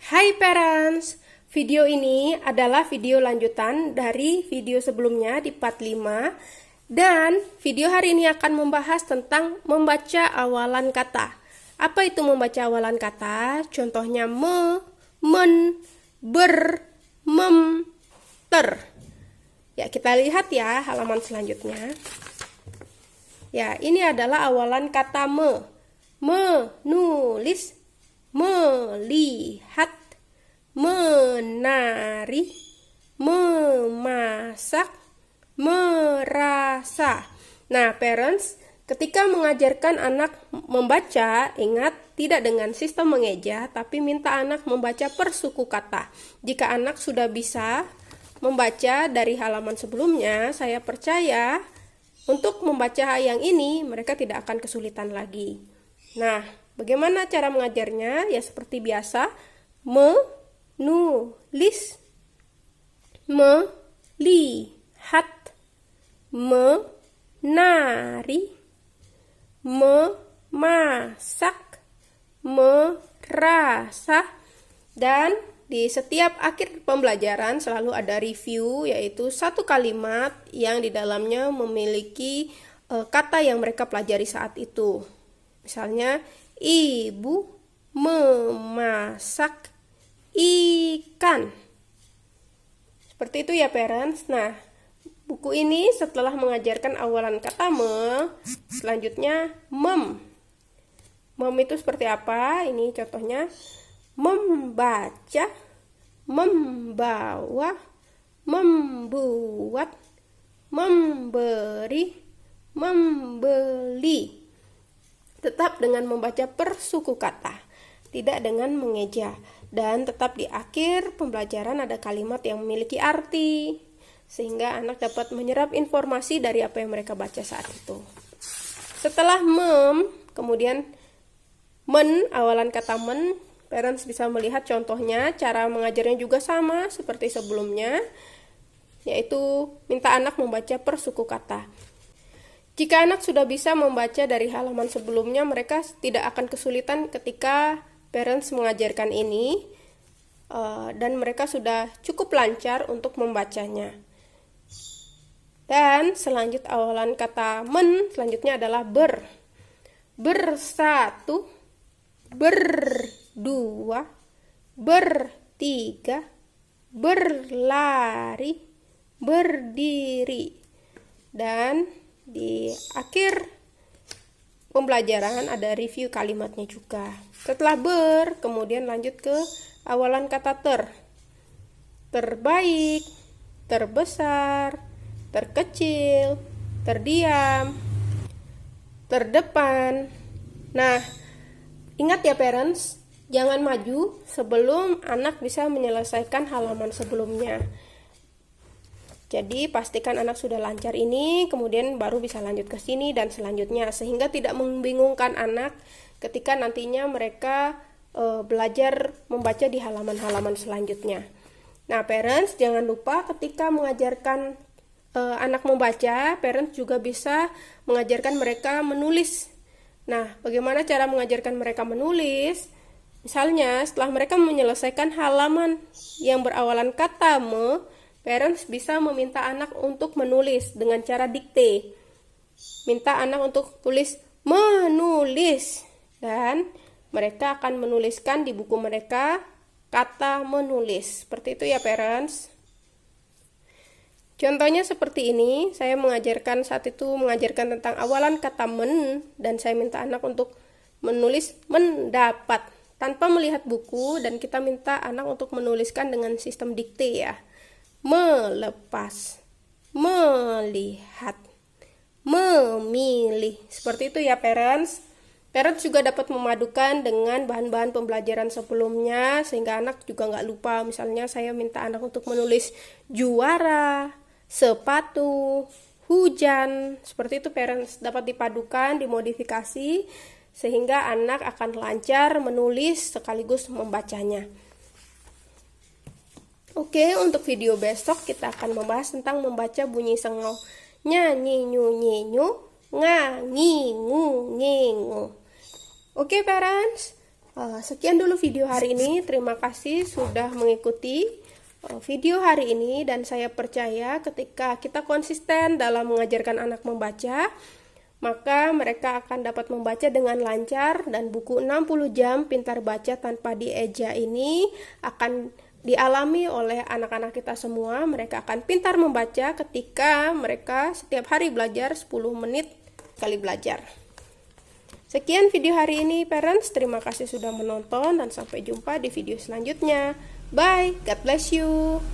Hai parents, video ini adalah video lanjutan dari video sebelumnya di part 5. Dan video hari ini akan membahas tentang membaca awalan kata. Apa itu membaca awalan kata? Contohnya me, men, ber, mem, ter. Ya, kita lihat ya halaman selanjutnya. Ya, ini adalah awalan kata me. Menulis, melihat, menari, memasak, merasa. Nah, parents, ketika mengajarkan anak membaca, ingat tidak dengan sistem mengeja, tapi minta anak membaca per suku kata. Jika anak sudah bisa membaca dari halaman sebelumnya, saya percaya untuk membaca yang ini mereka tidak akan kesulitan lagi. Nah, bagaimana cara mengajarnya? Ya seperti biasa, menulis, melihat, menari, memasak, merasa, dan di setiap akhir pembelajaran selalu ada review, yaitu satu kalimat yang di dalamnya memiliki kata yang mereka pelajari saat itu. Misalnya, ibu memasak ikan. Seperti itu ya parents. Nah, buku ini setelah mengajarkan awalan kata me, selanjutnya mem. Mem itu seperti apa? Ini contohnya. Membaca, membawa, membuat, memberi, membeli. Tetap dengan membaca per suku kata, tidak dengan mengeja. Dan tetap di akhir pembelajaran ada kalimat yang memiliki arti, sehingga anak dapat menyerap informasi dari apa yang mereka baca saat itu. Setelah mem, kemudian men, awalan kata men, parents bisa melihat contohnya. Cara mengajarnya juga sama seperti sebelumnya, yaitu minta anak membaca per suku kata. Jika anak sudah bisa membaca dari halaman sebelumnya, mereka tidak akan kesulitan ketika parents mengajarkan ini, dan mereka sudah cukup lancar untuk membacanya. Dan selanjut awalan kata men, selanjutnya adalah ber. Bersatu, berdua, bertiga, berlari, berdiri. Dan di akhir pembelajaran ada review kalimatnya juga. Setelah ber, kemudian lanjut ke awalan kata ter. Terbaik, terbesar, terkecil, terdiam, terdepan. Nah, ingat ya parents, jangan maju sebelum anak bisa menyelesaikan halaman sebelumnya. Jadi pastikan anak sudah lancar ini, kemudian baru bisa lanjut ke sini dan selanjutnya, sehingga tidak membingungkan anak ketika nantinya mereka belajar membaca di halaman-halaman selanjutnya. Nah, parents jangan lupa ketika mengajarkan anak membaca, parents juga bisa mengajarkan mereka menulis. Nah, bagaimana cara mengajarkan mereka menulis? Misalnya, setelah mereka menyelesaikan halaman yang berawalan kata me, parents bisa meminta anak untuk menulis dengan cara dikte. Minta anak untuk tulis menulis, dan mereka akan menuliskan di buku mereka kata menulis. Seperti itu ya parents. Contohnya seperti ini, saya saat itu mengajarkan tentang awalan kata men, dan saya minta anak untuk menulis mendapat tanpa melihat buku, dan kita minta anak untuk menuliskan dengan sistem dikte ya. Melepas, melihat, memilih. Seperti itu ya parents. Parents juga dapat memadukan dengan bahan-bahan pembelajaran sebelumnya, sehingga anak juga nggak lupa. Misalnya saya minta anak untuk menulis juara, sepatu, hujan. Seperti itu parents, dapat dipadukan, dimodifikasi, sehingga anak akan lancar menulis sekaligus membacanya. Oke, untuk video besok kita akan membahas tentang membaca bunyi sengau. Nyanyi, nyu, nyenyu, nga, ngi, ngu, ngengu. Oke, parents. Sekian dulu video hari ini. Terima kasih sudah mengikuti video hari ini, dan saya percaya ketika kita konsisten dalam mengajarkan anak membaca, maka mereka akan dapat membaca dengan lancar, dan buku 60 jam pintar baca tanpa dieja ini akan dialami oleh anak-anak kita semua. Mereka akan pintar membaca ketika mereka setiap hari belajar 10 menit kali belajar. Sekian video hari ini, parents. Terima kasih sudah menonton dan sampai jumpa di video selanjutnya. Bye, God bless you.